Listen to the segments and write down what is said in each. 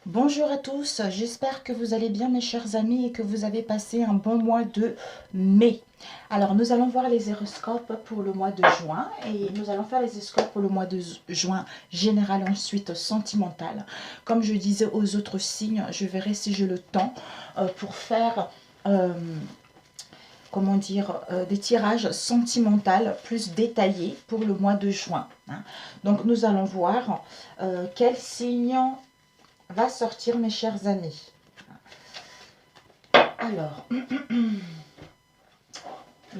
Bonjour à tous, j'espère que vous allez bien mes chers amis et que vous avez passé un bon mois de mai. Alors nous allons voir les horoscopes pour le mois de juin et nous allons faire les horoscopes pour le mois de juin général, ensuite sentimental. Comme je disais aux autres signes, je verrai si j'ai le temps pour faire comment dire, des tirages sentimentaux plus détaillés pour le mois de juin, hein. Donc nous allons voir quel signe va sortir mes chers amis. Alors, il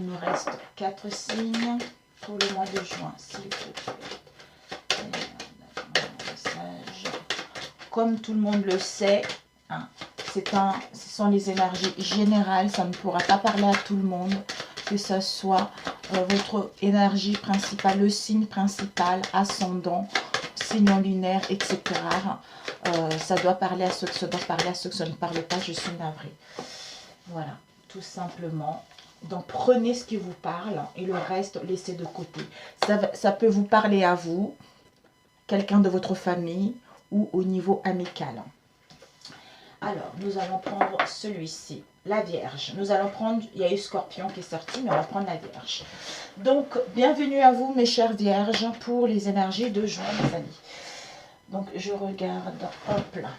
nous reste 4 signes pour le mois de juin, s'il vous plaît. Comme tout le monde le sait, hein, ce sont les énergies générales, ça ne pourra pas parler à tout le monde, que ce soit votre énergie principale, le signe principal, ascendant, signe lunaire, etc. Ça doit parler à ceux que ça doit parler à ceux que ça ne parle pas, je suis navrée. Voilà, tout simplement. Donc prenez ce qui vous parle et le reste laissez de côté. Ça peut vous parler à vous, quelqu'un de votre famille ou au niveau amical. Alors, nous allons prendre celui-ci, la Vierge. Nous allons prendre, il y a eu Scorpion qui est sorti, mais on va prendre la Vierge. Donc, bienvenue à vous mes chères Vierges pour les énergies de juin, mes amis. Donc, je regarde, hop là.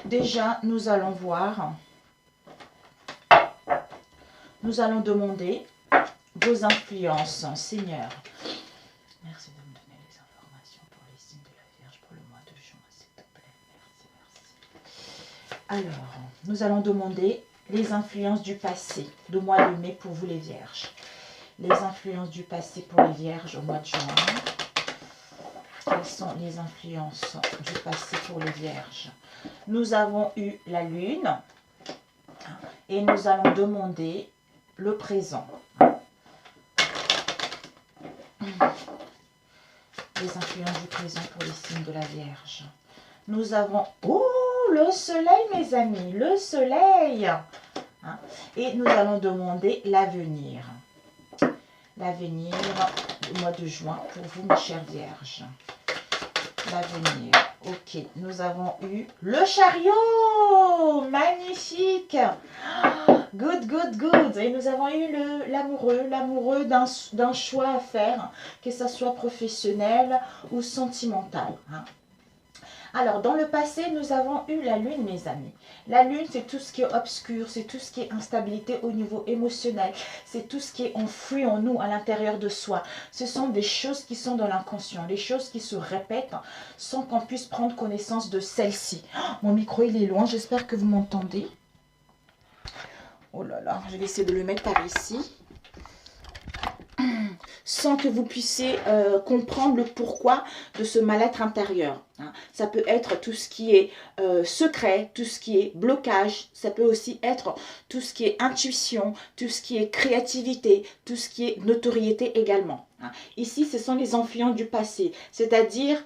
Déjà, nous allons voir, nous allons demander vos influences, Seigneur. Merci de me donner les informations pour les signes de la Vierge pour le mois de juin, s'il te plaît. Merci, merci. Alors, nous allons demander les influences du passé, du mois de mai pour vous les Vierges. Les influences du passé pour les Vierges au mois de juin. Quelles sont les influences du passé pour les Vierges? Nous avons eu la Lune et nous allons demander le présent. Les influences du présent pour les signes de la Vierge. Nous avons... Oh, le soleil, mes amis, le soleil. Et nous allons demander l'avenir. L'avenir du mois de juin pour vous, mes chères Vierges. L'avenir. Ok, nous avons eu le chariot. Magnifique. Good, good, good. Et nous avons eu l'amoureux d'un choix à faire, que ce soit professionnel ou sentimental. Alors, dans le passé, nous avons eu la lune, mes amis. La lune, c'est tout ce qui est obscur, c'est tout ce qui est instabilité au niveau émotionnel, c'est tout ce qui est enfoui en nous, à l'intérieur de soi. Ce sont des choses qui sont dans l'inconscient, des choses qui se répètent sans qu'on puisse prendre connaissance de celles-ci. Mon micro, il est loin, j'espère que vous m'entendez. Oh là là, je vais essayer de le mettre par ici. Sans que vous puissiez comprendre le pourquoi de ce mal-être intérieur. Ça peut être tout ce qui est secret, tout ce qui est blocage, ça peut aussi être tout ce qui est intuition, tout ce qui est créativité, tout ce qui est notoriété également. Ici, ce sont les influences du passé, c'est-à-dire...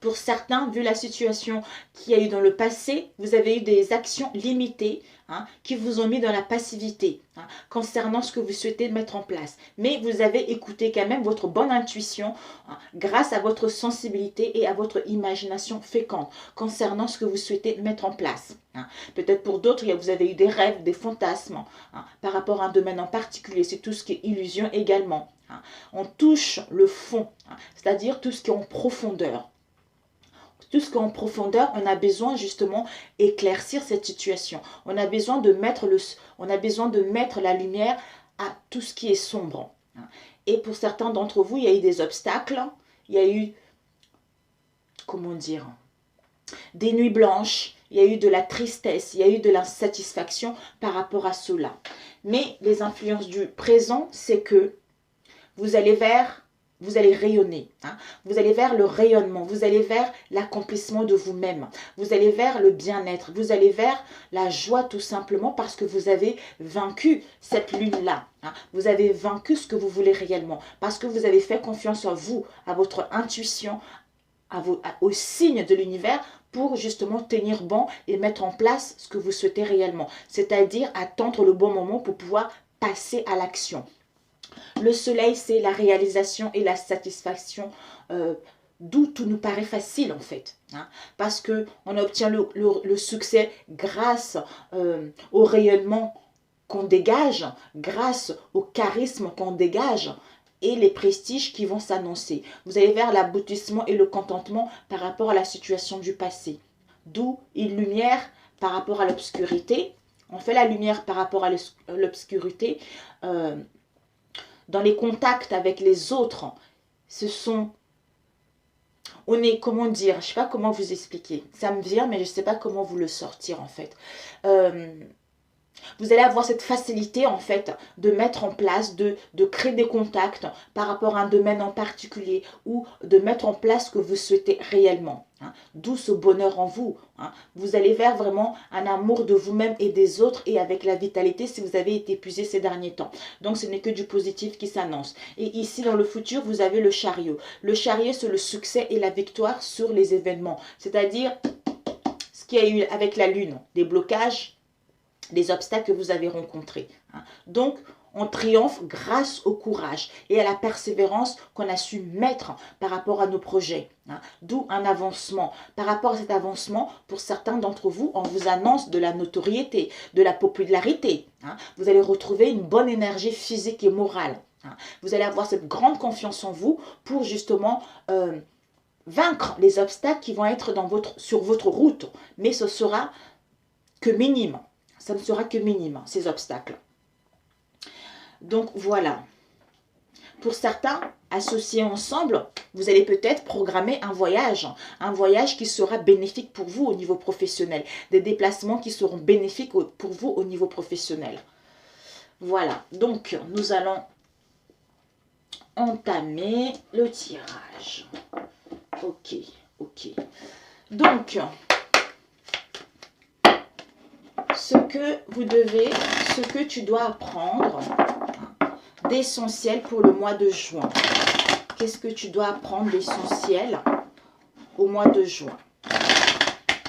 Pour certains, vu la situation qu'il y a eu dans le passé, vous avez eu des actions limitées qui vous ont mis dans la passivité concernant ce que vous souhaitez mettre en place. Mais vous avez écouté quand même votre bonne intuition grâce à votre sensibilité et à votre imagination féconde concernant ce que vous souhaitez mettre en place. Peut-être pour d'autres, vous avez eu des rêves, des fantasmes par rapport à un domaine en particulier. C'est tout ce qui est illusion également. On touche le fond, c'est-à-dire tout ce qui est en profondeur. Tout ce qui est en profondeur, on a besoin justement d'éclaircir cette situation. On a besoin de mettre la lumière à tout ce qui est sombre. Et pour certains d'entre vous, il y a eu des obstacles, il y a eu, comment dire, des nuits blanches, il y a eu de la tristesse, il y a eu de l'insatisfaction par rapport à cela. Mais les influences du présent, c'est que vous allez rayonner, vous allez vers le rayonnement, vous allez vers l'accomplissement de vous-même, vous allez vers le bien-être, vous allez vers la joie tout simplement parce que vous avez vaincu cette lune-là. Vous avez vaincu ce que vous voulez réellement, parce que vous avez fait confiance en vous, à votre intuition, aux signes de l'univers pour justement tenir bon et mettre en place ce que vous souhaitez réellement, c'est-à-dire attendre le bon moment pour pouvoir passer à l'action. Le soleil, c'est la réalisation et la satisfaction d'où tout nous paraît facile en fait. Hein, parce qu'on obtient le succès grâce au rayonnement qu'on dégage, grâce au charisme qu'on dégage et les prestiges qui vont s'annoncer. Vous allez vers l'aboutissement et le contentement par rapport à la situation du passé. D'où une lumière par rapport à l'obscurité. On fait la lumière par rapport à l'obscurité. Dans les contacts avec les autres, on est, comment dire, je ne sais pas comment vous expliquer. Ça me vient, mais je ne sais pas comment vous le sortir en fait. Vous allez avoir cette facilité en fait de mettre en place, de créer des contacts par rapport à un domaine en particulier ou de mettre en place ce que vous souhaitez réellement. Hein. D'où ce bonheur en vous. Hein. Vous allez vers vraiment un amour de vous-même et des autres et avec la vitalité si vous avez été épuisé ces derniers temps. Donc ce n'est que du positif qui s'annonce. Et ici dans le futur, vous avez le chariot. Le chariot, c'est le succès et la victoire sur les événements. C'est-à-dire ce qu'il y a eu avec la lune, des blocages, des obstacles que vous avez rencontrés. Hein. Donc, on triomphe grâce au courage et à la persévérance qu'on a su mettre par rapport à nos projets. Hein. D'où un avancement. Par rapport à cet avancement, pour certains d'entre vous, on vous annonce de la notoriété, de la popularité. Hein. Vous allez retrouver une bonne énergie physique et morale. Hein. Vous allez avoir cette grande confiance en vous pour justement vaincre les obstacles qui vont être sur votre route. Mais ce sera que minime. Ça ne sera que minime, ces obstacles. Donc voilà. Pour certains, associés ensemble, vous allez peut-être programmer un voyage qui sera bénéfique pour vous au niveau professionnel, des déplacements qui seront bénéfiques pour vous au niveau professionnel. Voilà, donc nous allons entamer le tirage. Ok. Donc, ce que tu dois apprendre d'essentiel pour le mois de juin. Qu'est-ce que tu dois apprendre d'essentiel au mois de juin?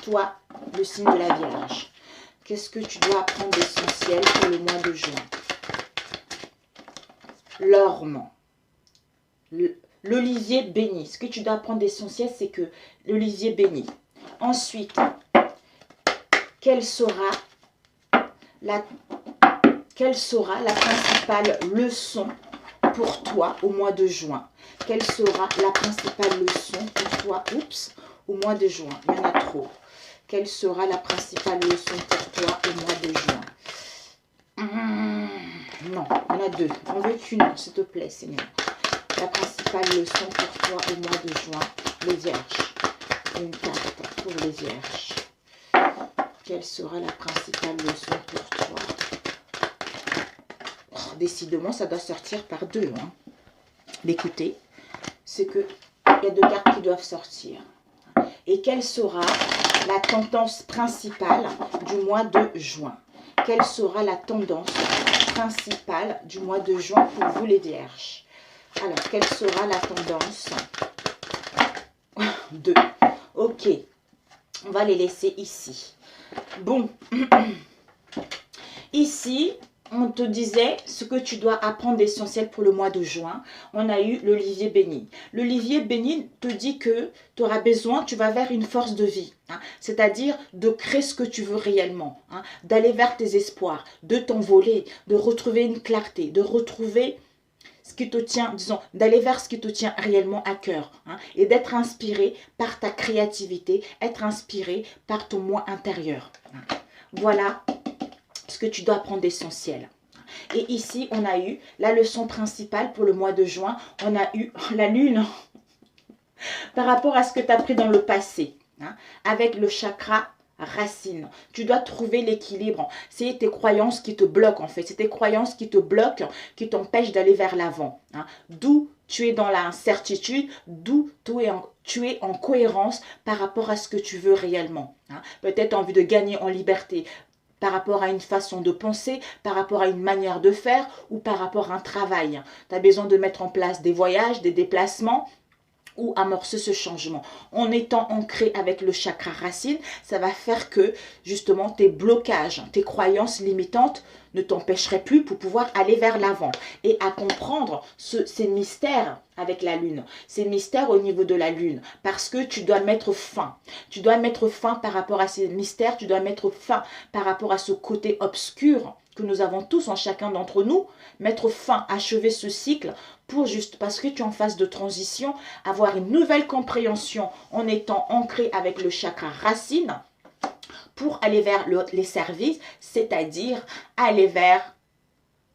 Toi, le signe de la Vierge. Qu'est-ce que tu dois apprendre d'essentiel pour le mois de juin? L'orme. L'olivier béni. Ce que tu dois apprendre d'essentiel, c'est que l'olivier béni. Ensuite, quelle sera la principale leçon pour toi au mois de juin? Quelle sera la principale leçon pour toi au mois de juin? Il y en a trop. Quelle sera la principale leçon pour toi au mois de juin? Non, il y en a deux. On veut qu'une, s'il te plaît, Seigneur. La principale leçon pour toi au mois de juin, les Vierges. Une carte pour les Vierges. Quelle sera la principale leçon pour toi? Oh, décidément, ça doit sortir par deux. Hein. Mais écoutez, c'est que il y a deux cartes qui doivent sortir. Et quelle sera la tendance principale du mois de juin? Quelle sera la tendance principale du mois de juin pour vous les Vierges? Alors, quelle sera la tendance? 2. Ok. On va les laisser ici. Bon. Ici, on te disait ce que tu dois apprendre d'essentiel pour le mois de juin. On a eu l'olivier béni. L'olivier béni te dit que tu auras besoin, tu vas vers une force de vie. Hein, c'est-à-dire de créer ce que tu veux réellement. Hein, d'aller vers tes espoirs, de t'envoler, de retrouver une clarté, de retrouver ce qui te tient, disons, d'aller vers ce qui te tient réellement à cœur. Hein, et d'être inspiré par ta créativité, être inspiré par ton moi intérieur. Hein. Voilà ce que tu dois apprendre d'essentiel. Et ici, on a eu la leçon principale pour le mois de juin. On a eu la lune par rapport à ce que tu as pris dans le passé. Hein, avec le chakra racine. Tu dois trouver l'équilibre. C'est tes croyances qui te bloquent en fait. C'est tes croyances qui te bloquent, qui t'empêchent d'aller vers l'avant. Hein. D'où tu es dans l'incertitude, d'où tu es en cohérence par rapport à ce que tu veux réellement. Hein. Peut-être envie de gagner en liberté par rapport à une façon de penser, par rapport à une manière de faire ou par rapport à un travail. Tu as besoin de mettre en place des voyages, des déplacements, ou amorcer ce changement. En étant ancré avec le chakra racine, ça va faire que justement tes blocages, tes croyances limitantes ne t'empêcherait plus pour pouvoir aller vers l'avant et à comprendre ces mystères avec la lune, ces mystères au niveau de la lune, parce que tu dois mettre fin. Tu dois mettre fin par rapport à ces mystères, tu dois mettre fin par rapport à ce côté obscur que nous avons tous en chacun d'entre nous, mettre fin, achever ce cycle pour juste, parce que tu es en phase de transition, avoir une nouvelle compréhension en étant ancré avec le chakra racine pour aller vers les services, c'est-à-dire aller vers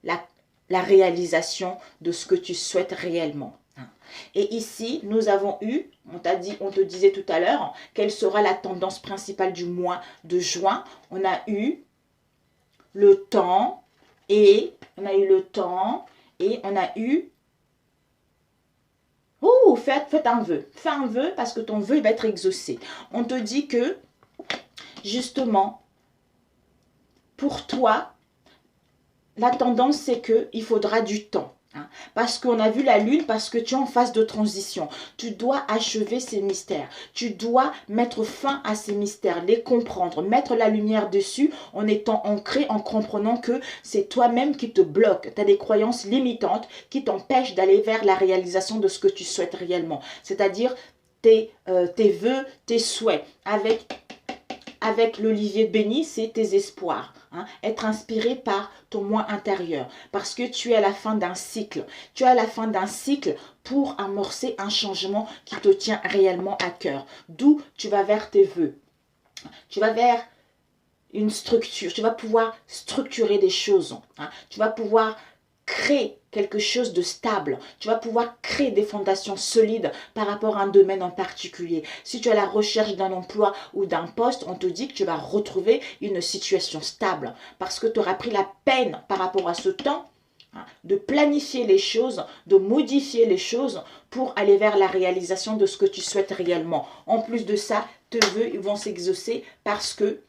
la réalisation de ce que tu souhaites réellement. Et ici, nous avons eu, on te disait tout à l'heure, quelle sera la tendance principale du mois de juin. On a eu le temps et on a eu oh, faites un vœu. Fais un vœu parce que ton vœu va être exaucé. On te dit que, justement, pour toi, la tendance, c'est qu'il faudra du temps. Parce qu'on a vu la lune, parce que tu es en phase de transition. Tu dois achever ces mystères. Tu dois mettre fin à ces mystères, les comprendre, mettre la lumière dessus en étant ancré, en comprenant que c'est toi-même qui te bloque. Tu as des croyances limitantes qui t'empêchent d'aller vers la réalisation de ce que tu souhaites réellement. C'est-à-dire tes vœux, tes souhaits. Avec l'olivier béni, c'est tes espoirs. Être inspiré par ton moi intérieur. Parce que tu es à la fin d'un cycle. Tu es à la fin d'un cycle pour amorcer un changement qui te tient réellement à cœur. D'où tu vas vers tes vœux. Tu vas vers une structure. Tu vas pouvoir structurer des choses. Tu vas pouvoir créer quelque chose de stable. Tu vas pouvoir créer des fondations solides par rapport à un domaine en particulier. Si tu es à la recherche d'un emploi ou d'un poste, on te dit que tu vas retrouver une situation stable parce que tu auras pris la peine par rapport à ce temps de planifier les choses, de modifier les choses pour aller vers la réalisation de ce que tu souhaites réellement. En plus de ça, tes vœux ils vont s'exaucer parce que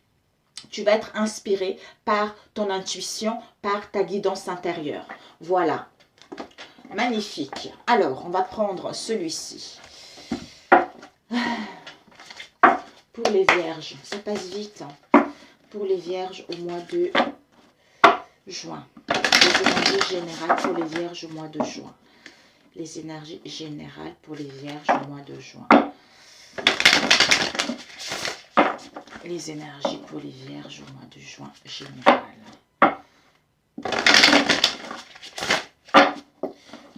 tu vas être inspiré par ton intuition, par ta guidance intérieure. Voilà. Magnifique. Alors, on va prendre celui-ci. Pour les vierges, ça passe vite. Pour les vierges au mois de juin. Les énergies générales pour les vierges au mois de juin. Les énergies générales pour les vierges au mois de juin. Les énergies pour les vierges au mois de juin général.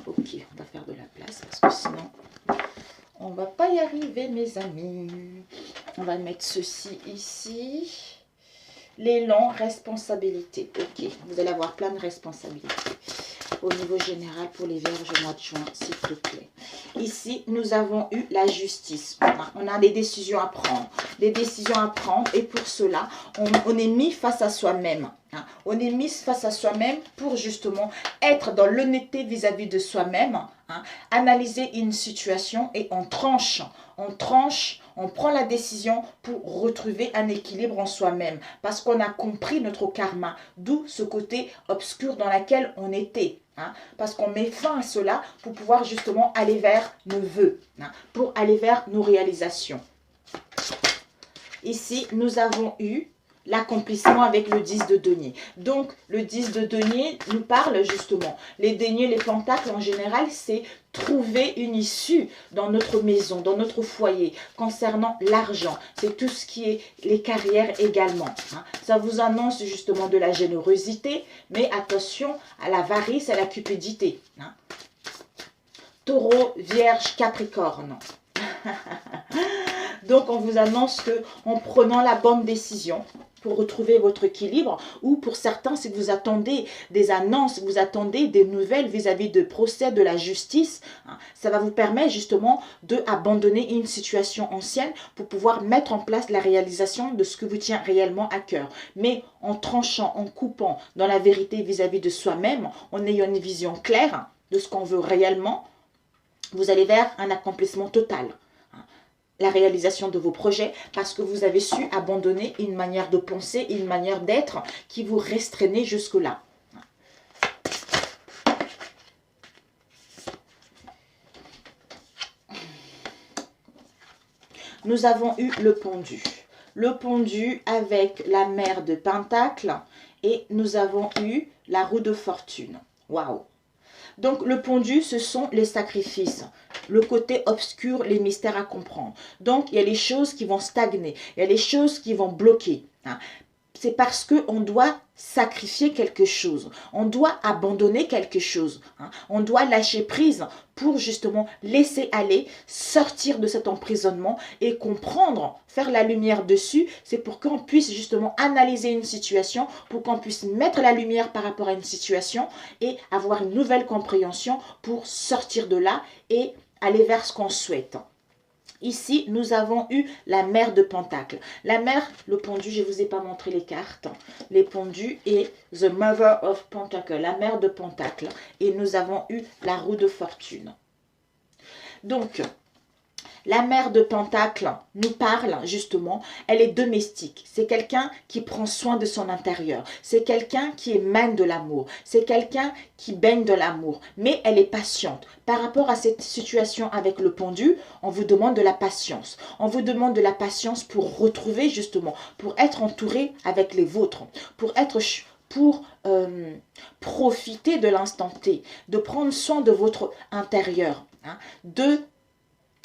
Ok, on va faire de la place parce que sinon, on va pas y arriver, mes amis. On va mettre ceci ici. L'élan, responsabilité. Ok, vous allez avoir plein de responsabilités. Au niveau général pour les vierges au mois de juin, s'il te plaît. Ici, nous avons eu la justice. On a des décisions à prendre. Des décisions à prendre et pour cela, on est mis face à soi-même. On est mis face à soi-même pour justement être dans l'honnêteté vis-à-vis de soi-même, analyser une situation et on tranche, on prend la décision pour retrouver un équilibre en soi-même parce qu'on a compris notre karma, d'où ce côté obscur dans lequel on était. Parce qu'on met fin à cela pour pouvoir justement aller vers nos vœux, pour aller vers nos réalisations. Ici, nous avons eu l'accomplissement avec le 10 de denier. Donc, le 10 de denier nous parle justement. Les deniers, les pentacles en général, c'est trouver une issue dans notre maison, dans notre foyer, concernant l'argent. C'est tout ce qui est les carrières également. Ça vous annonce justement de la générosité, mais attention à l'avarice, à la cupidité. Taureau, Vierge, Capricorne. Donc, on vous annonce que en prenant la bonne décision pour retrouver votre équilibre, ou pour certains, si vous attendez des annonces, vous attendez des nouvelles vis-à-vis de procès de la justice, ça va vous permettre justement d'abandonner une situation ancienne pour pouvoir mettre en place la réalisation de ce que vous tient réellement à cœur. Mais en tranchant, en coupant dans la vérité vis-à-vis de soi-même, en ayant une vision claire de ce qu'on veut réellement, vous allez vers un accomplissement total. La réalisation de vos projets parce que vous avez su abandonner une manière de penser, une manière d'être qui vous restreignait jusque-là. Nous avons eu le pendu. Le pendu avec la mère de Pentacle et nous avons eu la roue de fortune. Waouh! Donc, le pendu, ce sont les sacrifices, le côté obscur, les mystères à comprendre. Donc, il y a les choses qui vont stagner, il y a les choses qui vont bloquer. Hein. C'est parce qu'on doit sacrifier quelque chose, on doit abandonner quelque chose, hein. On doit lâcher prise pour justement laisser aller, sortir de cet emprisonnement et comprendre, faire la lumière dessus. C'est pour qu'on puisse justement analyser une situation, pour qu'on puisse mettre la lumière par rapport à une situation et avoir une nouvelle compréhension pour sortir de là et aller vers ce qu'on souhaite. Ici, nous avons eu la mère de Pentacle. La mère, le pendu, je ne vous ai pas montré les cartes. Les pendus et The Mother of Pentacle, la mère de Pentacle. Et nous avons eu la roue de fortune. Donc, la mère de Pentacle nous parle justement, elle est domestique. C'est quelqu'un qui prend soin de son intérieur. C'est quelqu'un qui émane de l'amour. C'est quelqu'un qui baigne de l'amour. Mais elle est patiente. Par rapport à cette situation avec le pendu, on vous demande de la patience. On vous demande de la patience pour retrouver justement, pour être entouré avec les vôtres, pour profiter de l'instant T, de prendre soin de votre intérieur, hein, de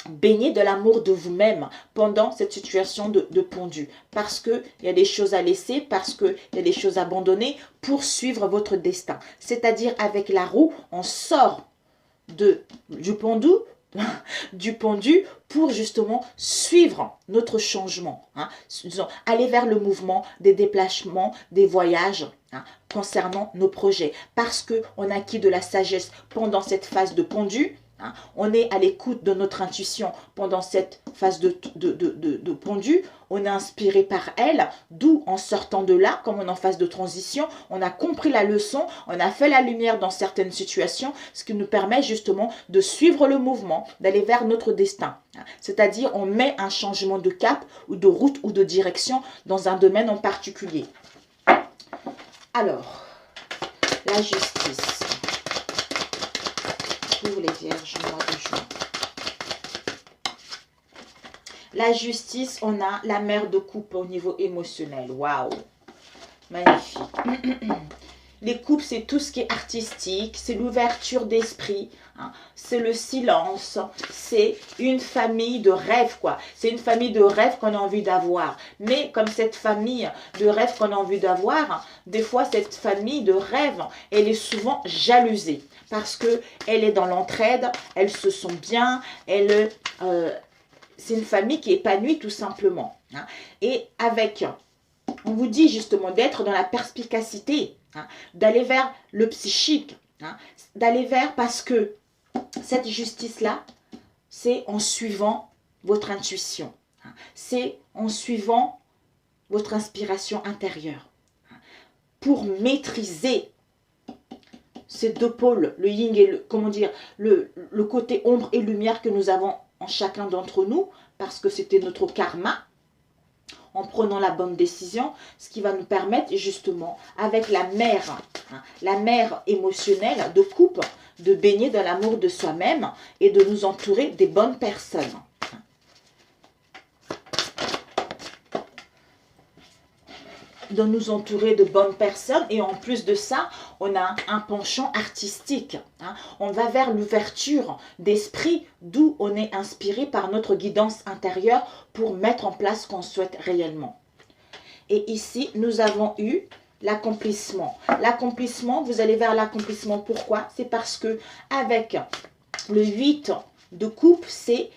baigner de l'amour de vous-même pendant cette situation de pendu. Parce qu'il y a des choses à laisser, parce qu'il y a des choses à abandonner pour suivre votre destin. C'est-à-dire avec la roue, on sort du pendu pour justement suivre notre changement. Hein, aller vers le mouvement des déplacements, des voyages, hein, concernant nos projets. Parce qu'on a acquis de la sagesse pendant cette phase de pendu. Hein, on est à l'écoute de notre intuition pendant cette phase de pendu. On est inspiré par elle, d'où en sortant de là, comme on est en phase de transition, on a compris la leçon, on a fait la lumière dans certaines situations, ce qui nous permet justement de suivre le mouvement, d'aller vers notre destin. C'est-à-dire, on met un changement de cap ou de route ou de direction dans un domaine en particulier. Alors, la justice. Pour les vierges, mois de juin. La justice, on a la mère de coupe au niveau émotionnel. Waouh! Magnifique. Les coupes, c'est tout ce qui est artistique, c'est l'ouverture d'esprit, hein, c'est le silence, c'est une famille de rêve, quoi. C'est une famille de rêve qu'on a envie d'avoir. Mais comme cette famille de rêve qu'on a envie d'avoir, des fois, cette famille de rêve, elle est souvent jalousée. Parce qu'elle est dans l'entraide, elle se sent bien, c'est une famille qui est épanouie tout simplement. Hein. Et on vous dit justement d'être dans la perspicacité, hein, d'aller vers le psychique, hein, d'aller vers, parce que cette justice-là, c'est en suivant votre intuition, hein, c'est en suivant votre inspiration intérieure, hein, pour maîtriser ces deux pôles, le yin et le côté ombre et lumière que nous avons en chacun d'entre nous, parce que c'était notre karma, en prenant la bonne décision, ce qui va nous permettre justement, avec la mère, hein, la mère émotionnelle de coupe, de baigner dans l'amour de soi-même et de nous entourer des bonnes personnes. De nous entourer de bonnes personnes, et en plus de ça, on a un penchant artistique. Hein. On va vers l'ouverture d'esprit, d'où on est inspiré par notre guidance intérieure pour mettre en place ce qu'on souhaite réellement. Et ici, nous avons eu l'accomplissement. L'accomplissement, vous allez vers l'accomplissement. Pourquoi? C'est parce que avec le 8 de coupe, c'est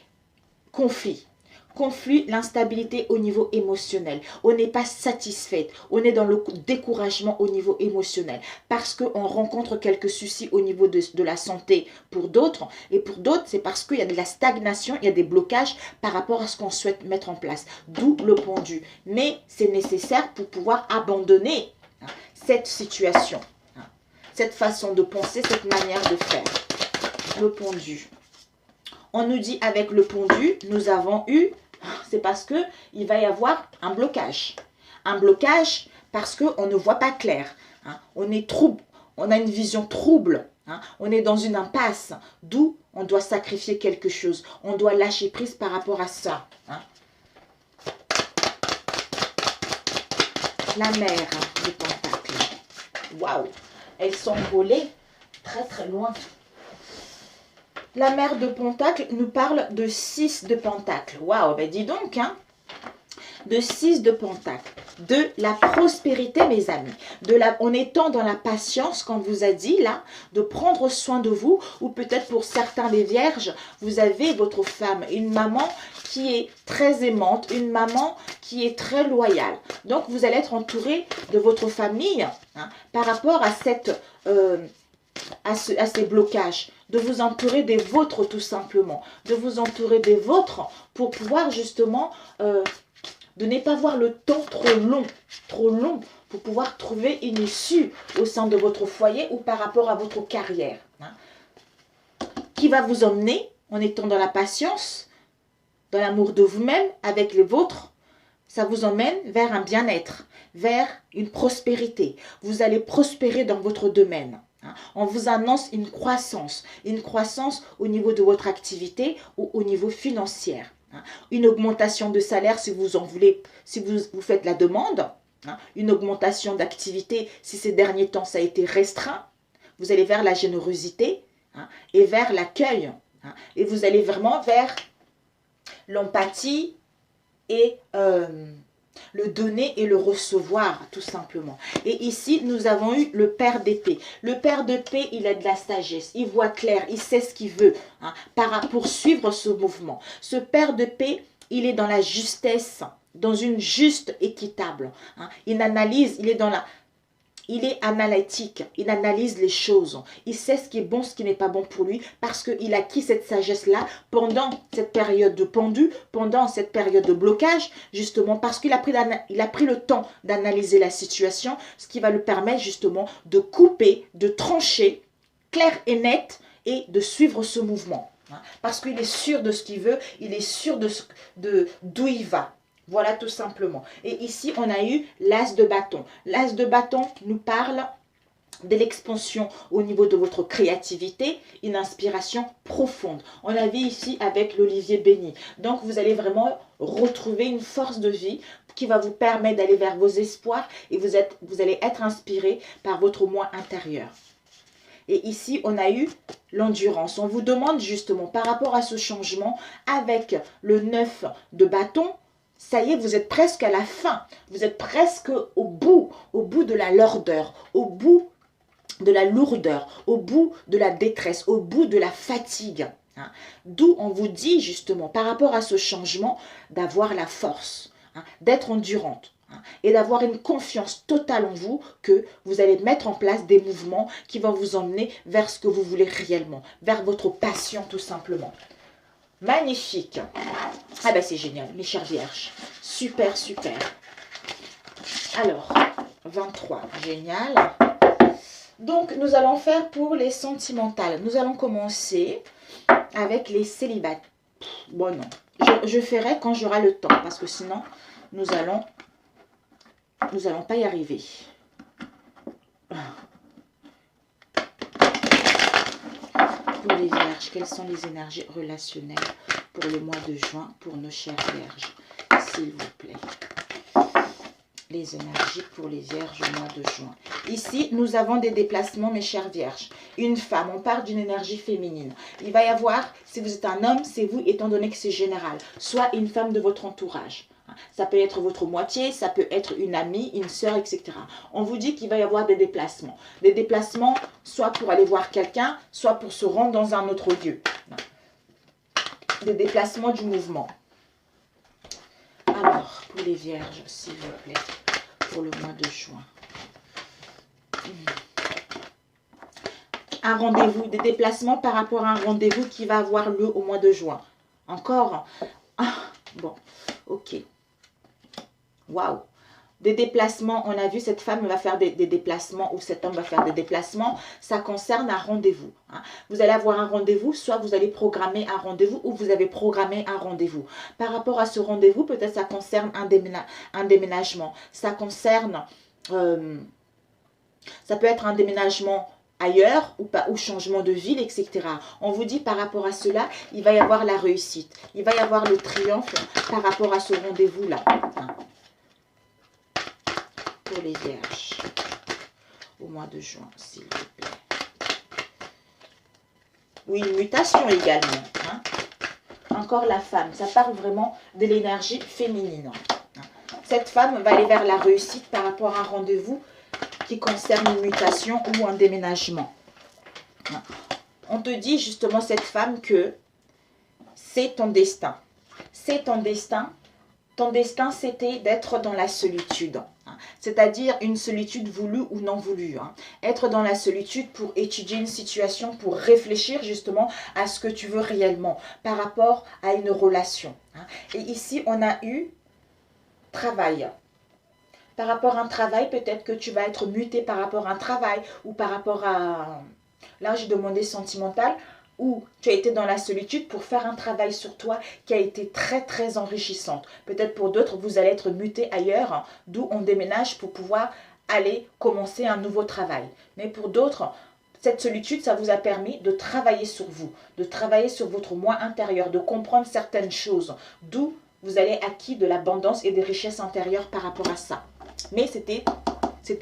conflit. Conflit, l'instabilité au niveau émotionnel. On n'est pas satisfaite. On est dans le découragement au niveau émotionnel. Parce qu'on rencontre quelques soucis au niveau de la santé pour d'autres. Et pour d'autres, c'est parce qu'il y a de la stagnation, il y a des blocages par rapport à ce qu'on souhaite mettre en place. D'où le pendu. Mais c'est nécessaire pour pouvoir abandonner, hein, cette situation, hein, cette façon de penser, cette manière de faire. Le pendu. On nous dit avec le pendu, nous avons eu... C'est parce qu'il va y avoir un blocage. Un blocage parce qu'on ne voit pas clair. Hein. On est trouble, on a une vision trouble. Hein. On est dans une impasse. D'où on doit sacrifier quelque chose. On doit lâcher prise par rapport à ça. Hein. La mère de Pentacle. Waouh, elles sont volées très très loin. La mère de Pentacle nous parle de 6 de Pentacle. Waouh, ben dis donc, hein. De 6 de Pentacle. De la prospérité, mes amis. En étant dans la patience, comme vous a dit là, de prendre soin de vous. Ou peut-être pour certains des vierges, vous avez votre femme, une maman qui est très aimante, une maman qui est très loyale. Donc, vous allez être entouré de votre famille, hein, par rapport à ces blocages, de vous entourer des vôtres tout simplement, de vous entourer des vôtres pour pouvoir justement de ne pas voir le temps trop long pour pouvoir trouver une issue au sein de votre foyer ou par rapport à votre carrière, hein, qui va vous emmener en étant dans la patience, dans l'amour de vous-même, avec les vôtres. Ça vous emmène vers un bien-être, vers une prospérité. Vous allez prospérer dans votre domaine. On vous annonce une croissance au niveau de votre activité ou au niveau financier. Une augmentation de salaire si vous en voulez, si vous faites la demande. Une augmentation d'activité si ces derniers temps ça a été restreint. Vous allez vers la générosité et vers l'accueil. Et vous allez vraiment vers l'empathie et le donner et le recevoir, tout simplement. Et ici, nous avons eu le père d'épée. Le père d'épée, il a de la sagesse, il voit clair, il sait ce qu'il veut pour suivre ce mouvement. Ce père d'épée, il est dans la justesse, dans une juste équitable. Il analyse, il est analytique, il analyse les choses, il sait ce qui est bon, ce qui n'est pas bon pour lui, parce qu'il a acquis cette sagesse-là pendant cette période de pendu, pendant cette période de blocage, justement parce qu'il a pris le temps d'analyser la situation, ce qui va lui permettre justement de couper, de trancher, clair et net, et de suivre ce mouvement. Parce qu'il est sûr de ce qu'il veut, il est sûr d'où il va. Voilà tout simplement. Et ici, on a eu l'as de bâton. L'as de bâton nous parle de l'expansion au niveau de votre créativité, une inspiration profonde. On a vu ici avec l'olivier béni. Donc, vous allez vraiment retrouver une force de vie qui va vous permettre d'aller vers vos espoirs et vous allez être inspiré par votre moi intérieur. Et ici, on a eu l'endurance. On vous demande justement par rapport à ce changement avec le 9 de bâton. Ça y est, vous êtes presque à la fin. Vous êtes presque au bout de la lourdeur, au bout de la lourdeur, au bout de la détresse, au bout de la fatigue. D'où on vous dit justement, par rapport à ce changement, d'avoir la force, d'être endurante et d'avoir une confiance totale en vous que vous allez mettre en place des mouvements qui vont vous emmener vers ce que vous voulez réellement, vers votre passion tout simplement. Magnifique. Ah ben c'est génial, mes chères vierges. Super, super. Alors, 23, génial. Donc, nous allons faire pour les sentimentales. Nous allons commencer avec les célibataires. Bon, non. Je ferai quand j'aurai le temps, parce que sinon, nous allons pas y arriver. Pour les vierges, quelles sont les énergies relationnelles pour le mois de juin pour nos chères vierges, s'il vous plaît. Les énergies pour les vierges au mois de juin. Ici, nous avons des déplacements, mes chères vierges. Une femme, on parle d'une énergie féminine. Il va y avoir, si vous êtes un homme, c'est vous, étant donné que c'est général. Soit une femme de votre entourage. Ça peut être votre moitié, ça peut être une amie, une sœur, etc. On vous dit qu'il va y avoir des déplacements. Des déplacements, soit pour aller voir quelqu'un, soit pour se rendre dans un autre lieu. Des déplacements du mouvement. Alors, pour les vierges, s'il vous plaît, pour le mois de juin. Un rendez-vous, des déplacements par rapport à un rendez-vous qui va avoir lieu au mois de juin. Encore? Bon, ok. Waouh! Des déplacements, on a vu cette femme va faire des déplacements ou cet homme va faire des déplacements. Ça concerne un rendez-vous. Vous allez avoir un rendez-vous, soit vous allez programmer un rendez-vous ou vous avez programmé un rendez-vous. Par rapport à ce rendez-vous, peut-être ça concerne un déménagement. Ça concerne, ça peut être un déménagement ailleurs ou changement de ville, etc. On vous dit par rapport à cela, il va y avoir la réussite. Il va y avoir le triomphe par rapport à ce rendez-vous-là. Pour les vierges. au mois de juin, s'il vous plaît. Oui, une mutation également. Hein. Encore la femme, ça parle vraiment de l'énergie féminine. Cette femme va aller vers la réussite par rapport à un rendez-vous qui concerne une mutation ou un déménagement. On te dit justement, cette femme, que c'est ton destin. C'est ton destin. Ton destin, c'était d'être dans la solitude. C'est-à-dire une solitude voulue ou non voulue. Être dans la solitude pour étudier une situation, pour réfléchir justement à ce que tu veux réellement par rapport à une relation. Et ici, on a eu travail. Par rapport à un travail, peut-être que tu vas être muté par rapport à un travail ou par rapport à l'âge demandé sentimental, où tu as été dans la solitude pour faire un travail sur toi qui a été très très enrichissant. Peut-être pour d'autres, vous allez être muté ailleurs, d'où on déménage pour pouvoir aller commencer un nouveau travail. Mais pour d'autres, cette solitude, ça vous a permis de travailler sur vous, de travailler sur votre moi intérieur, de comprendre certaines choses, d'où vous allez acquis de l'abondance et des richesses intérieures par rapport à ça. Mais c'était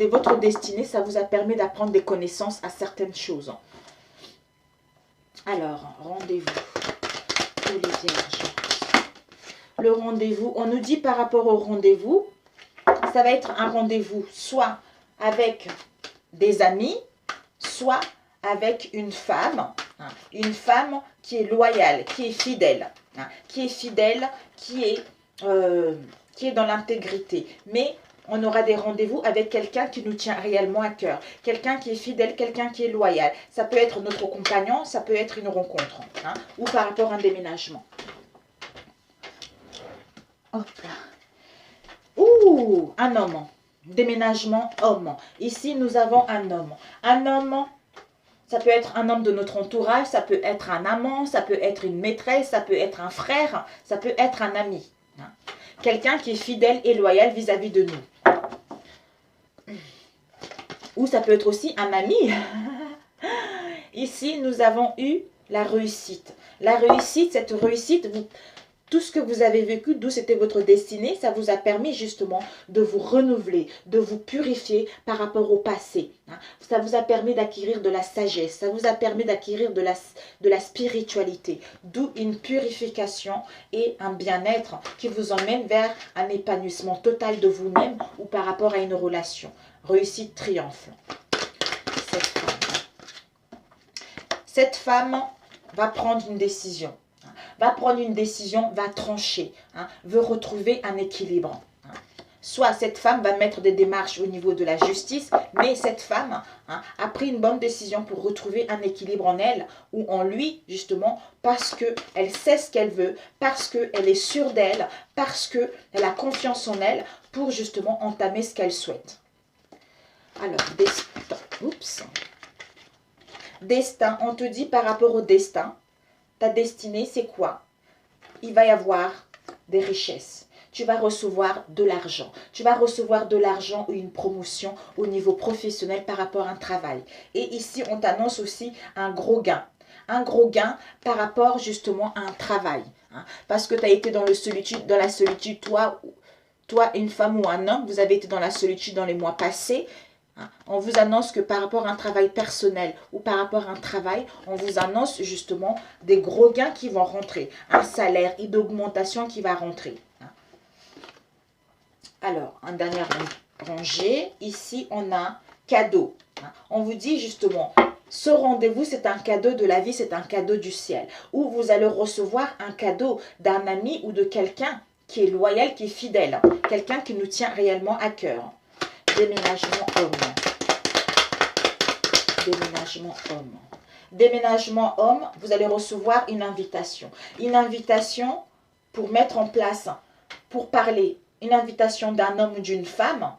votre destinée, ça vous a permis d'apprendre des connaissances à certaines choses. Alors, rendez-vous pour les vierges. Le rendez-vous, on nous dit par rapport au rendez-vous, ça va être un rendez-vous soit avec des amis, soit avec une femme qui est loyale, qui est fidèle, qui est dans l'intégrité. Mais on aura des rendez-vous avec quelqu'un qui nous tient réellement à cœur. Quelqu'un qui est fidèle, quelqu'un qui est loyal. Ça peut être notre compagnon, ça peut être une rencontre. Ou par rapport à un déménagement. Hop là. Ouh, un homme. Déménagement, homme. Ici, nous avons un homme. Un homme, ça peut être un homme de notre entourage, ça peut être un amant, ça peut être une maîtresse, ça peut être un frère, ça peut être un ami. Quelqu'un qui est fidèle et loyal vis-à-vis de nous. Ou ça peut être aussi un ami. Ici, nous avons eu la réussite. La réussite, cette réussite, tout ce que vous avez vécu, d'où c'était votre destinée, ça vous a permis justement de vous renouveler, de vous purifier par rapport au passé. Ça vous a permis d'acquérir de la sagesse, ça vous a permis d'acquérir de la spiritualité, d'où une purification et un bien-être qui vous emmène vers un épanouissement total de vous-même ou par rapport à une relation. Réussite, triomphe. Cette femme va prendre une décision. Va trancher, veut retrouver un équilibre. Soit cette femme va mettre des démarches au niveau de la justice, mais cette femme a pris une bonne décision pour retrouver un équilibre en elle ou en lui, justement, parce qu'elle sait ce qu'elle veut, parce qu'elle est sûre d'elle, parce qu'elle a confiance en elle pour justement entamer ce qu'elle souhaite. Alors, destin. Oups. Destin, on te dit par rapport au destin, ta destinée, c'est quoi? Il va y avoir des richesses. Tu vas recevoir de l'argent. Tu vas recevoir de l'argent ou une promotion au niveau professionnel par rapport à un travail. Et ici, on t'annonce aussi un gros gain. Un gros gain par rapport justement à un travail. Parce que tu as été dans la solitude, toi, une femme ou un homme, vous avez été dans la solitude dans les mois passés. On vous annonce que par rapport à un travail personnel ou par rapport à un travail, on vous annonce justement des gros gains qui vont rentrer, un salaire et d'augmentation qui va rentrer. Alors, un dernier rangée, ici on a cadeau. On vous dit justement, ce rendez-vous c'est un cadeau de la vie, c'est un cadeau du ciel. Où vous allez recevoir un cadeau d'un ami ou de quelqu'un qui est loyal, qui est fidèle. Quelqu'un qui nous tient réellement à cœur. Déménagement homme. Déménagement homme. Déménagement homme, vous allez recevoir une invitation. Une invitation pour mettre en place, pour parler. Une invitation d'un homme ou d'une femme.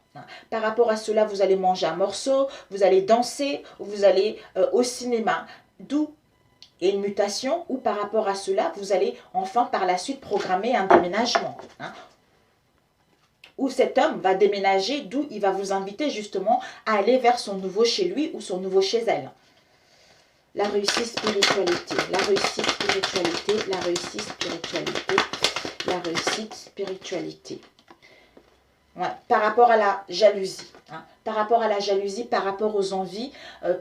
Par rapport à cela, vous allez manger un morceau, vous allez danser, vous allez au cinéma. D'où une mutation, ou par rapport à cela, vous allez enfin par la suite programmer un déménagement. Où cet homme va déménager, d'où il va vous inviter justement à aller vers son nouveau chez lui ou son nouveau chez elle. La réussite, spiritualité. La réussite, spiritualité. La réussite, spiritualité. La réussite, spiritualité. Ouais, par rapport à la jalousie, hein, par rapport à la jalousie, par rapport aux envies,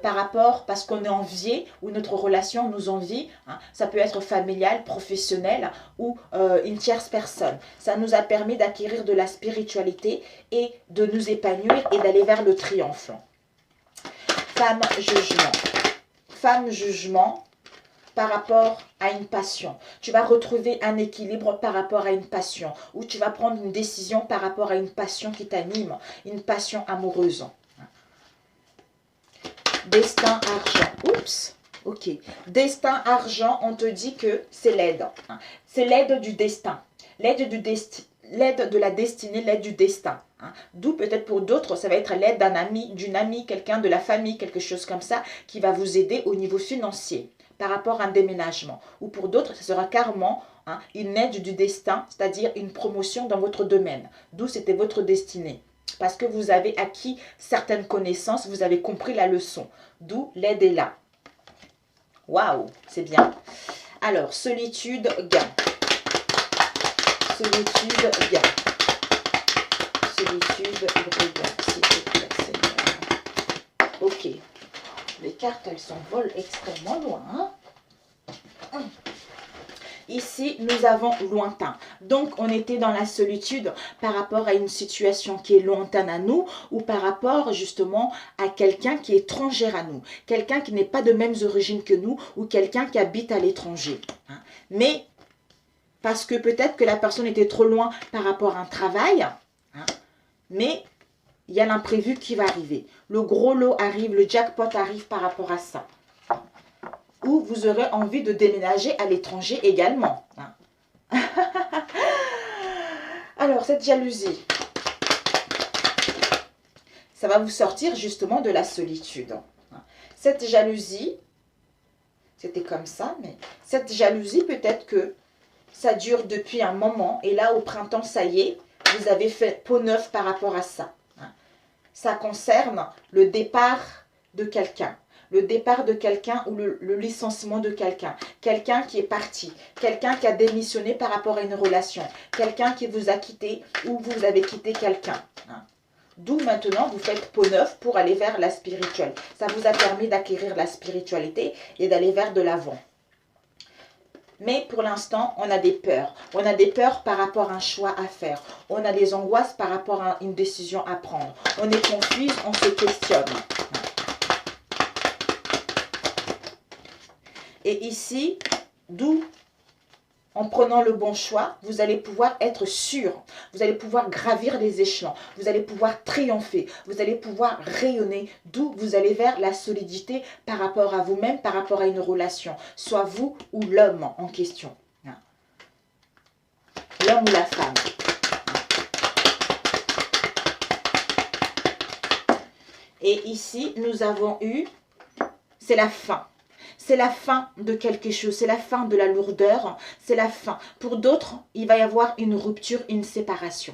par rapport, parce qu'on est envié, ou notre relation nous envie, hein, ça peut être familial, professionnel, ou une tierce personne. Ça nous a permis d'acquérir de la spiritualité et de nous épanouir et d'aller vers le triomphe. Femme jugement. Femme jugement, par rapport à une passion. Tu vas retrouver un équilibre par rapport à une passion, ou tu vas prendre une décision par rapport à une passion qui t'anime, une passion amoureuse. Destin, argent. Oups, ok. Destin, argent, on te dit que c'est l'aide. C'est l'aide du destin. L'aide de la destinée, l'aide du destin. D'où peut-être pour d'autres, ça va être l'aide d'un ami, d'une amie, quelqu'un de la famille, quelque chose comme ça, qui va vous aider au niveau financier par rapport à un déménagement. Ou pour d'autres, ce sera carrément une aide du destin, c'est-à-dire une promotion dans votre domaine. D'où c'était votre destinée. Parce que vous avez acquis certaines connaissances, vous avez compris la leçon. D'où l'aide est là. Waouh, c'est bien. Alors, solitude, gain. Solitude, gain. Solitude, gain. S'il te plaît, Seigneur. Ok. Les cartes, elles s'envolent extrêmement loin. Ici, nous avons lointain. Donc, on était dans la solitude par rapport à une situation qui est lointaine à nous ou par rapport justement à quelqu'un qui est étranger à nous. Quelqu'un qui n'est pas de mêmes origines que nous ou quelqu'un qui habite à l'étranger. Mais, parce que peut-être que la personne était trop loin par rapport à un travail, mais il y a l'imprévu qui va arriver. Le gros lot arrive, le jackpot arrive par rapport à ça. Ou vous aurez envie de déménager à l'étranger également. Alors, cette jalousie, ça va vous sortir justement de la solitude. Cette jalousie, c'était comme ça, mais cette jalousie, peut-être que ça dure depuis un moment. Et là, au printemps, ça y est, vous avez fait peau neuve par rapport à ça. Ça concerne le départ de quelqu'un. Le départ de quelqu'un ou le licenciement de quelqu'un. Quelqu'un qui est parti. Quelqu'un qui a démissionné par rapport à une relation. Quelqu'un qui vous a quitté ou vous avez quitté quelqu'un. D'où maintenant vous faites peau neuve pour aller vers la spirituelle. Ça vous a permis d'acquérir la spiritualité et d'aller vers de l'avant. Mais pour l'instant, on a des peurs. On a des peurs par rapport à un choix à faire. On a des angoisses par rapport à une décision à prendre. On est confuse, on se questionne. Et ici, d'où, en prenant le bon choix, vous allez pouvoir être sûr. Vous allez pouvoir gravir les échelons. Vous allez pouvoir triompher. Vous allez pouvoir rayonner. D'où vous allez vers la solidité par rapport à vous-même, par rapport à une relation. Soit vous ou l'homme en question. L'homme ou la femme. Et ici, nous avons eu, c'est la fin. C'est la fin de quelque chose, c'est la fin de la lourdeur, c'est la fin. Pour d'autres, il va y avoir une rupture, une séparation.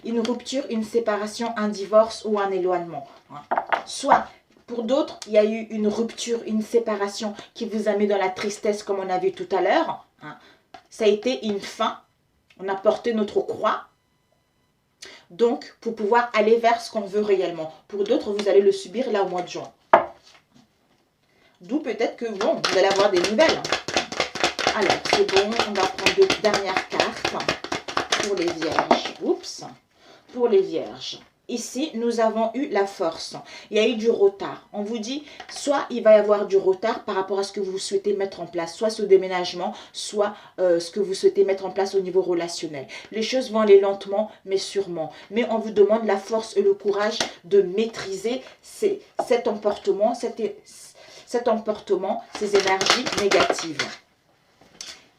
Une rupture, une séparation, un divorce ou un éloignement. Soit, pour d'autres, il y a eu une rupture, une séparation qui vous a mis dans la tristesse comme on a vu tout à l'heure. Ça a été une fin. On a porté notre croix. Donc, pour pouvoir aller vers ce qu'on veut réellement. Pour d'autres, vous allez le subir là au mois de juin. D'où peut-être que, bon, vous allez avoir des nouvelles. Alors, c'est bon, on va prendre deux dernières cartes pour les vierges. Oups, pour les vierges. Ici, nous avons eu la force. Il y a eu du retard. On vous dit, soit il va y avoir du retard par rapport à ce que vous souhaitez mettre en place, soit ce déménagement, soit ce que vous souhaitez mettre en place au niveau relationnel. Les choses vont aller lentement, mais sûrement. Mais on vous demande la force et le courage de maîtriser cet emportement, ces énergies négatives.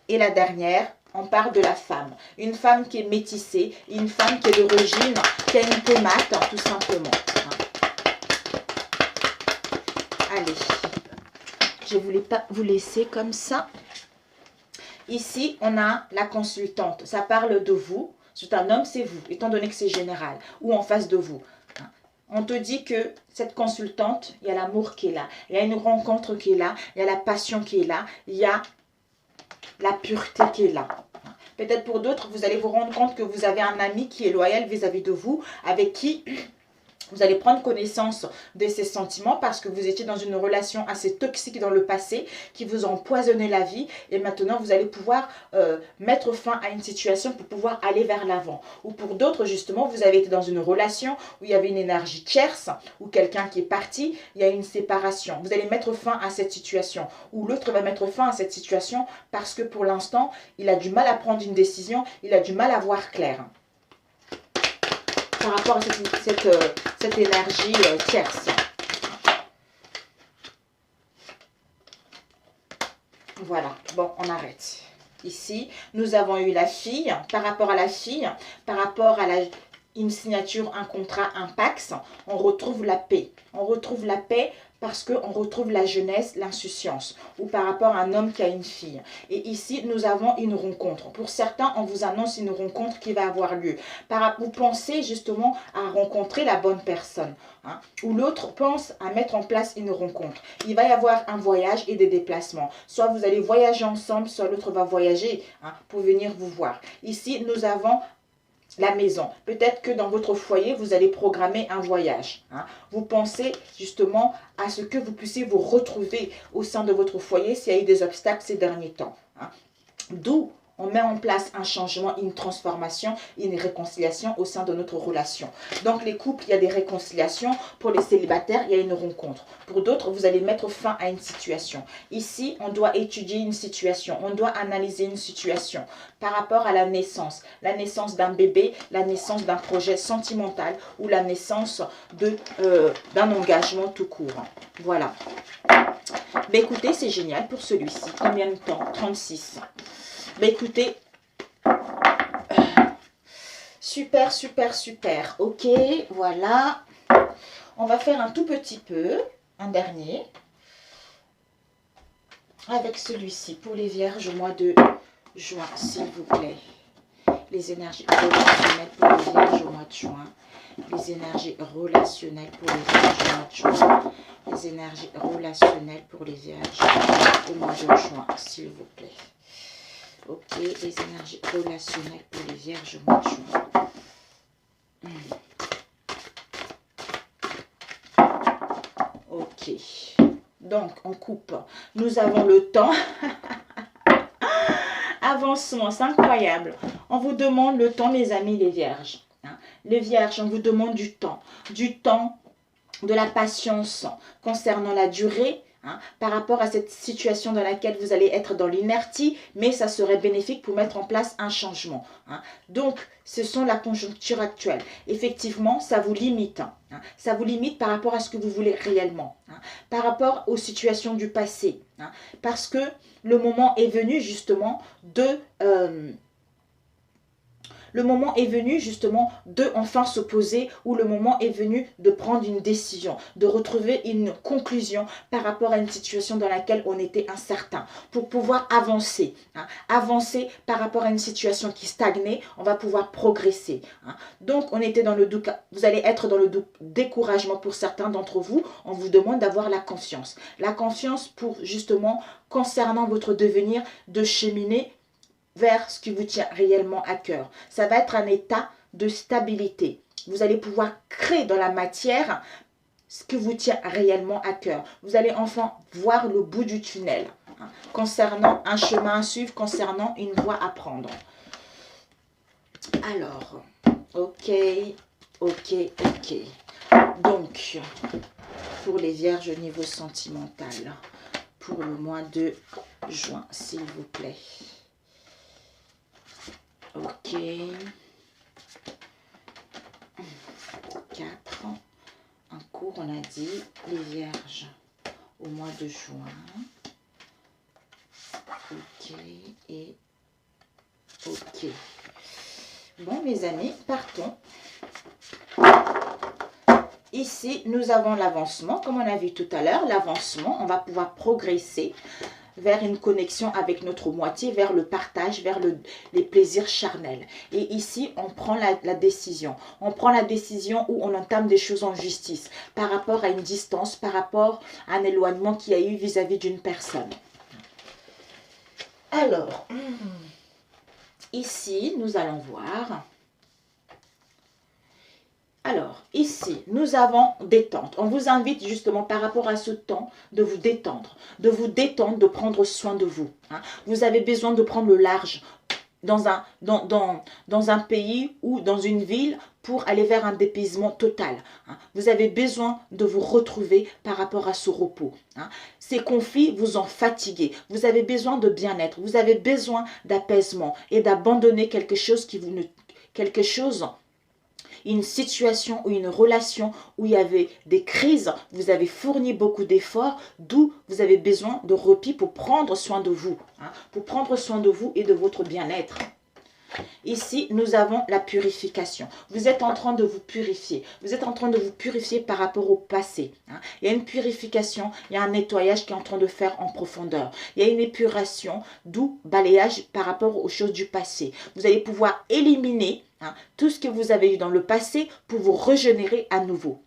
Et la dernière, on parle de la femme. Une femme qui est métissée, une femme qui est d'origine, qui a une peau mate, tout simplement. Allez, je ne voulais pas vous laisser comme ça. Ici, on a la consultante. Ça parle de vous. C'est un homme, c'est vous, étant donné que c'est général, ou en face de vous. On te dit que cette consultante, il y a l'amour qui est là, il y a une rencontre qui est là, il y a la passion qui est là, il y a la pureté qui est là. Peut-être pour d'autres, vous allez vous rendre compte que vous avez un ami qui est loyal vis-à-vis de vous, avec qui vous allez prendre connaissance de ces sentiments parce que vous étiez dans une relation assez toxique dans le passé qui vous a empoisonné la vie et maintenant vous allez pouvoir mettre fin à une situation pour pouvoir aller vers l'avant. Ou pour d'autres justement, vous avez été dans une relation où il y avait une énergie tierce ou quelqu'un qui est parti, il y a une séparation. Vous allez mettre fin à cette situation ou l'autre va mettre fin à cette situation parce que pour l'instant, il a du mal à prendre une décision, il a du mal à voir clair. Par rapport à cette énergie tierce. Voilà, bon, on arrête. Ici, nous avons eu la fille. Par rapport à la fille, par rapport à une signature, un contrat, un pax, on retrouve la paix. On retrouve la paix parce qu'on retrouve la jeunesse, l'insouciance, ou par rapport à un homme qui a une fille. Et ici, nous avons une rencontre. Pour certains, on vous annonce une rencontre qui va avoir lieu. Vous pensez justement à rencontrer la bonne personne, hein, ou l'autre pense à mettre en place une rencontre. Il va y avoir un voyage et des déplacements. Soit vous allez voyager ensemble, soit l'autre va voyager hein, pour venir vous voir. Ici, nous avons la maison. Peut-être que dans votre foyer, vous allez programmer un voyage. Hein. Vous pensez justement à ce que vous puissiez vous retrouver au sein de votre foyer s'il y a eu des obstacles ces derniers temps. Hein. D'où on met en place un changement, une transformation, une réconciliation au sein de notre relation. Donc les couples, il y a des réconciliations. Pour les célibataires, il y a une rencontre. Pour d'autres, vous allez mettre fin à une situation. Ici, on doit étudier une situation. On doit analyser une situation par rapport à la naissance d'un bébé, la naissance d'un projet sentimental ou la naissance d'un engagement tout court. Voilà. Mais écoutez, c'est génial pour celui-ci. Combien de temps? 36. Ben écoutez, super, super, super. Ok, voilà. On va faire un tout petit peu, un dernier, avec celui-ci pour les vierges au mois de juin, s'il vous plaît. Les énergies relationnelles pour les vierges au mois de juin. Les énergies relationnelles pour les vierges au mois de juin. Les énergies relationnelles pour les vierges au mois de juin, s'il vous plaît. Ok, les énergies relationnelles pour les vierges au mois de juin. Ok, donc on coupe. Nous avons le temps. Avancement, c'est incroyable. On vous demande le temps, mes amis, les vierges. Les vierges, on vous demande du temps, de la patience concernant la durée. Hein, par rapport à cette situation dans laquelle vous allez être dans l'inertie, mais ça serait bénéfique pour mettre en place un changement. Hein. Donc, ce sont la conjoncture actuelle. Effectivement, ça vous limite. Hein. Ça vous limite par rapport à ce que vous voulez réellement. Hein. Par rapport aux situations du passé. Hein. Parce que le moment est venu justement de... le moment est venu justement de enfin se poser ou le moment est venu de prendre une décision, de retrouver une conclusion par rapport à une situation dans laquelle on était incertain pour pouvoir avancer. Hein. Avancer par rapport à une situation qui stagnait, on va pouvoir progresser. Hein. Donc, on était dans le doute, vous allez être dans le découragement pour certains d'entre vous. On vous demande d'avoir la confiance. La confiance pour justement, concernant votre devenir, de cheminer vers ce qui vous tient réellement à cœur. Ça va être un état de stabilité. Vous allez pouvoir créer dans la matière ce qui vous tient réellement à cœur. Vous allez enfin voir le bout du tunnel hein, concernant un chemin à suivre, concernant une voie à prendre. Alors, ok. Donc, pour les vierges au niveau sentimental, pour le mois de juin, s'il vous plaît. Ok. 4. Un cours, on a dit, les vierges au mois de juin. Ok. Et ok. Bon, mes amis, partons. Ici, nous avons l'avancement. Comme on a vu tout à l'heure, l'avancement, on va pouvoir progresser vers une connexion avec notre moitié, vers le partage, vers les plaisirs charnels. Et ici, on prend la décision. On prend la décision où on entame des choses en justice par rapport à une distance, par rapport à un éloignement qu'il y a eu vis-à-vis d'une personne. Alors, Ici, nous allons voir. Alors, ici, nous avons détente. On vous invite justement par rapport à ce temps de vous détendre, de prendre soin de vous. Hein. Vous avez besoin de prendre le large dans un pays ou dans une ville pour aller vers un dépaysement total. Hein. Vous avez besoin de vous retrouver par rapport à ce repos. Hein. Ces conflits vous ont fatigué. Vous avez besoin de bien-être. Vous avez besoin d'apaisement et d'abandonner quelque chose qui vous ne... quelque chose une situation ou une relation où il y avait des crises, vous avez fourni beaucoup d'efforts, d'où vous avez besoin de repos pour prendre soin de vous, hein, pour prendre soin de vous et de votre bien-être. Ici, nous avons la purification. Vous êtes en train de vous purifier. Vous êtes en train de vous purifier par rapport au passé. Hein. Il y a une purification, il y a un nettoyage qui est en train de faire en profondeur. Il y a une épuration, d'où balayage par rapport aux choses du passé. Vous allez pouvoir éliminer tout ce que vous avez eu dans le passé pour vous régénérer à nouveau.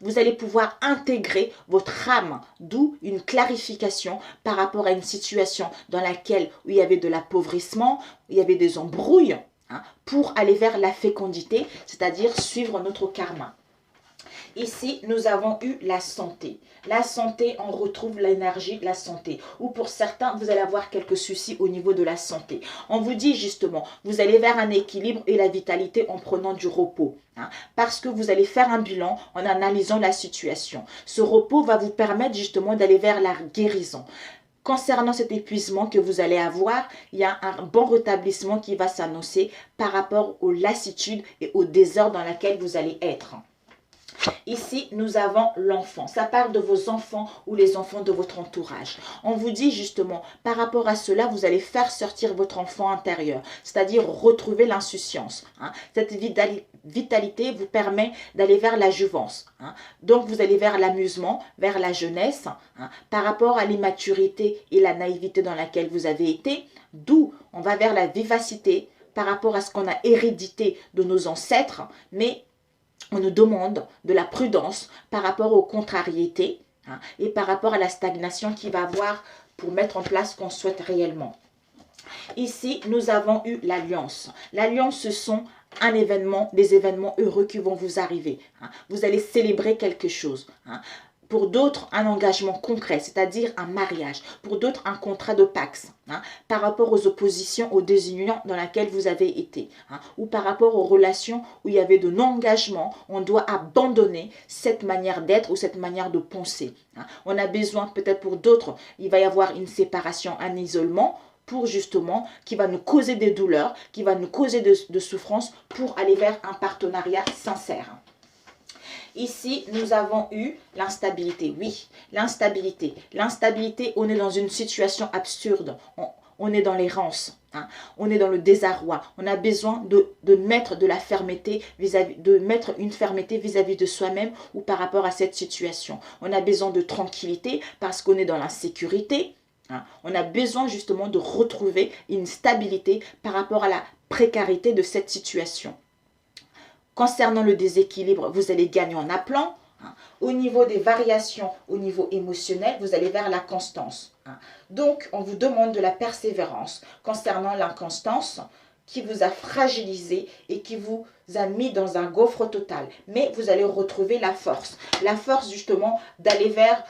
Vous allez pouvoir intégrer votre âme, d'où une clarification par rapport à une situation dans laquelle où il y avait de l'appauvrissement, il y avait des embrouilles, pour aller vers la fécondité, c'est-à-dire suivre notre karma. Ici, nous avons eu la santé. La santé, on retrouve l'énergie, la santé. Ou pour certains, vous allez avoir quelques soucis au niveau de la santé. On vous dit justement, vous allez vers un équilibre et la vitalité en prenant du repos. Hein, parce que vous allez faire un bilan en analysant la situation. Ce repos va vous permettre justement d'aller vers la guérison. Concernant cet épuisement que vous allez avoir, il y a un bon rétablissement qui va s'annoncer par rapport aux lassitudes et au désordre dans lequel vous allez être. Ici, nous avons l'enfant. Ça parle de vos enfants ou les enfants de votre entourage. On vous dit justement, par rapport à cela, vous allez faire sortir votre enfant intérieur, c'est-à-dire retrouver l'insouciance. Hein. Cette vitalité vous permet d'aller vers la jouvence. Hein. Donc, vous allez vers l'amusement, vers la jeunesse, hein, par rapport à l'immaturité et la naïveté dans laquelle vous avez été, d'où on va vers la vivacité par rapport à ce qu'on a hérédité de nos ancêtres, mais on nous demande de la prudence par rapport aux contrariétés, hein, et par rapport à la stagnation qu'il va avoir pour mettre en place ce qu'on souhaite réellement. Ici, nous avons eu l'alliance. L'alliance, ce sont des événements heureux qui vont vous arriver. Hein. Vous allez célébrer quelque chose. Hein. Pour d'autres, un engagement concret, c'est-à-dire un mariage. Pour d'autres, un contrat de Pax, hein, par rapport aux oppositions, aux désunions dans lesquelles vous avez été. Hein, ou par rapport aux relations où il y avait de non-engagement, on doit abandonner cette manière d'être ou cette manière de penser. Hein. On a besoin, peut-être pour d'autres, il va y avoir une séparation, un isolement, pour justement, qui va nous causer des douleurs, qui va nous causer de souffrances pour aller vers un partenariat sincère. Ici, nous avons eu l'instabilité. Oui, l'instabilité. L'instabilité, on est dans une situation absurde. On est dans l'errance. Hein. On est dans le désarroi. On a besoin de mettre de la fermeté de mettre une fermeté vis-à-vis de soi-même ou par rapport à cette situation. On a besoin de tranquillité parce qu'on est dans l'insécurité. Hein. On a besoin justement de retrouver une stabilité par rapport à la précarité de cette situation. Concernant le déséquilibre, vous allez gagner en appelant. Hein. Au niveau des variations, au niveau émotionnel, vous allez vers la constance. Hein. Donc, on vous demande de la persévérance concernant l'inconstance qui vous a fragilisé et qui vous a mis dans un gouffre total. Mais vous allez retrouver la force. La force justement d'aller vers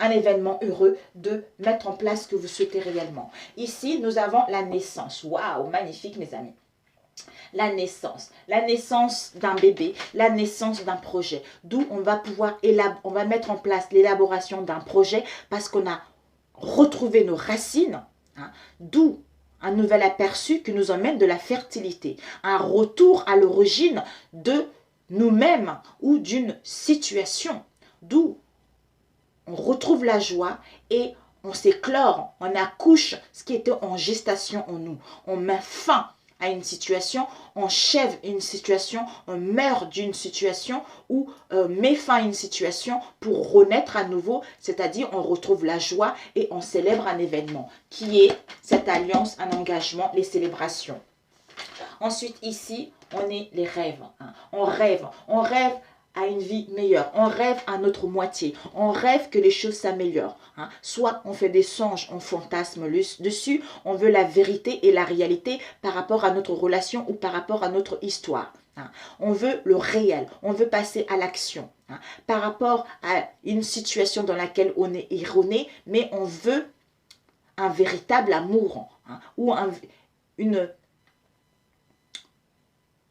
un événement heureux, de mettre en place ce que vous souhaitez réellement. Ici, nous avons la naissance. Waouh, magnifique mes amis. La naissance d'un bébé, la naissance d'un projet. D'où on va pouvoir on va mettre en place l'élaboration d'un projet parce qu'on a retrouvé nos racines. Hein, d'où un nouvel aperçu qui nous emmène de la fertilité. Un retour à l'origine de nous-mêmes ou d'une situation. D'où on retrouve la joie et on s'éclore, on accouche ce qui était en gestation en nous. On met fin à une situation, on achève une situation, on meurt d'une situation ou met fin à une situation pour renaître à nouveau, c'est-à-dire on retrouve la joie et on célèbre un événement qui est cette alliance, un engagement, les célébrations. Ensuite ici, on est les rêves. Hein. On rêve à une vie meilleure. On rêve à notre moitié. On rêve que les choses s'améliorent. Hein. Soit on fait des songes, on fantasme dessus. On veut la vérité et la réalité par rapport à notre relation ou par rapport à notre histoire. Hein. On veut le réel. On veut passer à l'action. Hein. Par rapport à une situation dans laquelle on est erroné, mais on veut un véritable amour. Hein,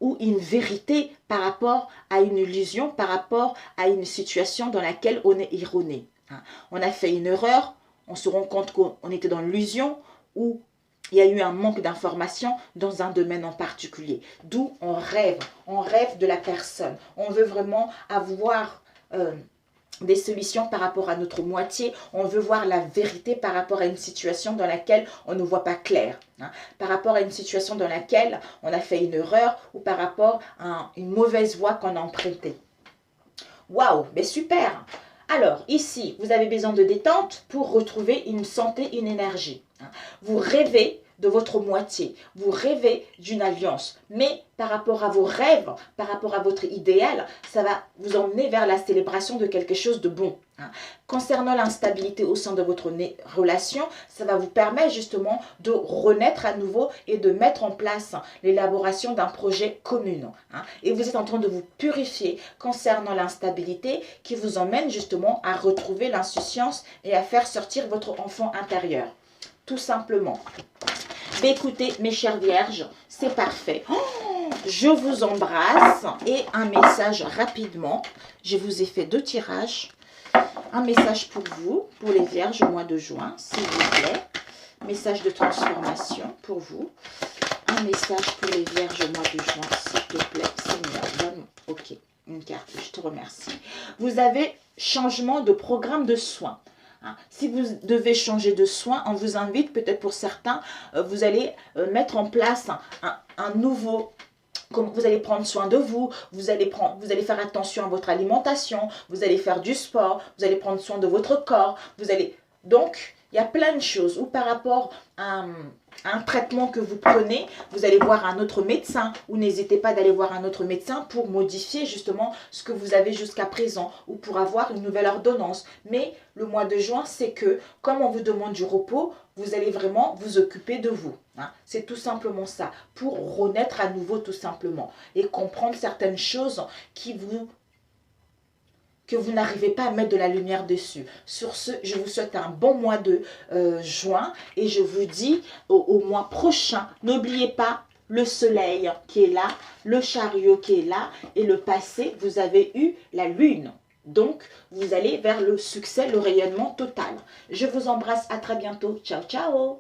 ou une vérité par rapport à une illusion, par rapport à une situation dans laquelle on est erroné. Hein. On a fait une erreur, on se rend compte qu'on était dans l'illusion ou il y a eu un manque d'information dans un domaine en particulier. D'où on rêve de la personne. On veut vraiment avoir des solutions par rapport à notre moitié. On veut voir la vérité par rapport à une situation dans laquelle on ne voit pas clair. Hein. Par rapport à une situation dans laquelle on a fait une erreur ou par rapport à une mauvaise voie qu'on a empruntée. Waouh, mais super! Alors, ici, vous avez besoin de détente pour retrouver une santé, une énergie. Hein. Vous rêvez de votre moitié, vous rêvez d'une alliance, mais par rapport à vos rêves, par rapport à votre idéal, ça va vous emmener vers la célébration de quelque chose de bon. Hein. Concernant l'instabilité au sein de votre relation, ça va vous permettre justement de renaître à nouveau et de mettre en place l'élaboration d'un projet commun. Hein. Et vous êtes en train de vous purifier concernant l'instabilité qui vous emmène justement à retrouver l'insouciance et à faire sortir votre enfant intérieur. Tout simplement. Mais écoutez, mes chères vierges, c'est parfait. Oh, je vous embrasse et un message rapidement. Je vous ai fait 2 tirages. Un message pour vous, pour les vierges au mois de juin, s'il vous plaît. Message de transformation pour vous. Un message pour les vierges au mois de juin, s'il te plaît. Seigneur, donne. Ok, une carte, je te remercie. Vous avez changement de programme de soins. Hein. Si vous devez changer de soin, on vous invite, peut-être pour certains, vous allez mettre en place un nouveau... Comme vous allez prendre soin de vous, vous allez faire attention à votre alimentation, vous allez faire du sport, vous allez prendre soin de votre corps, Donc, il y a plein de choses. Ou par rapport à un traitement que vous prenez, vous allez voir un autre médecin, ou n'hésitez pas d'aller voir un autre médecin pour modifier justement ce que vous avez jusqu'à présent, ou pour avoir une nouvelle ordonnance. Mais le mois de juin, c'est que, comme on vous demande du repos, vous allez vraiment vous occuper de vous. Hein. C'est tout simplement ça, pour renaître à nouveau tout simplement, et comprendre certaines choses que vous n'arrivez pas à mettre de la lumière dessus. Sur ce, je vous souhaite un bon mois de juin et je vous dis au mois prochain, n'oubliez pas le soleil qui est là, le chariot qui est là et le passé, vous avez eu la lune. Donc, vous allez vers le succès, le rayonnement total. Je vous embrasse, à très bientôt. Ciao, ciao!